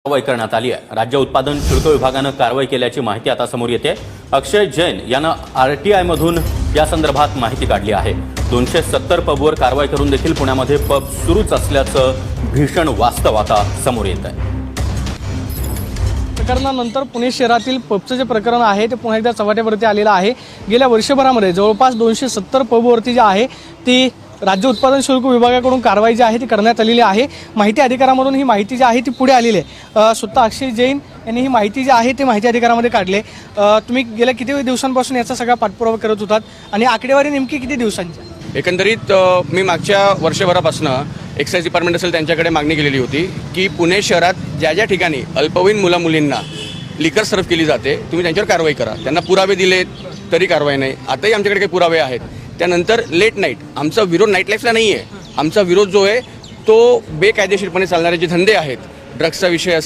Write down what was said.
कारवाई करण्यात आली आहे। राज्य उत्पादन शुल्क विभागानं कारवाई केल्याची माहिती आता समोर येते। अक्षय जैन यानं आरटीआय मधून या संदर्भात माहिती काढली आहे। 270 पबवर कारवाई करून देखील पुण्यामध्ये पब सुरूच असल्याचं भीषण वास्तव आता समोर येत आहे। प्रकरणानंतर पुणे शहरातील पबचं जे प्रकरण आहे ते पुन्हा एकदा चव्हाट्यावरती आलेलं आहे। गेल्या वर्षभरामध्ये जवळपास 270 पबवरती जे आहे ती राज्य उत्पादन शुल्क विभागाकडून कारवाई जी आहे ती करण्यात आलेली आहे। माहिती अधिकारामधून ही माहिती जी आहे ती पुढे आलेली आहे। स्वतः अक्षय जैन यांनी ही माहिती जी आहे ती माहिती अधिकारामध्ये काढले। तुम्ही गेल्या किती दिवसांपासून याचा सगळा पाठपुरावा करत होतात आणि आकडेवारी नेमकी किती दिवसांची? एकंदरीत मी मागच्या वर्षभरापासून एक्साईज डिपार्टमेंट असेल त्यांच्याकडे मागणी केलेली होती की पुणे शहरात ज्या ज्या ठिकाणी अल्पवयीन मुलामुलींना लिकर सर्व केली जाते तुम्ही त्यांच्यावर कारवाई करा। त्यांना पुरावे दिले तरी कारवाई नाही। आताही आमच्याकडे काही पुरावे आहेत। त्यानंतर लेट नाईट आमचा विरोध नाईट लाईफला नाही आहे। आमचा विरोध जो आहे तो बेकायदेशीरपणे चालणारे जे धंदे आहेत, ड्रग्सचा विषय असेल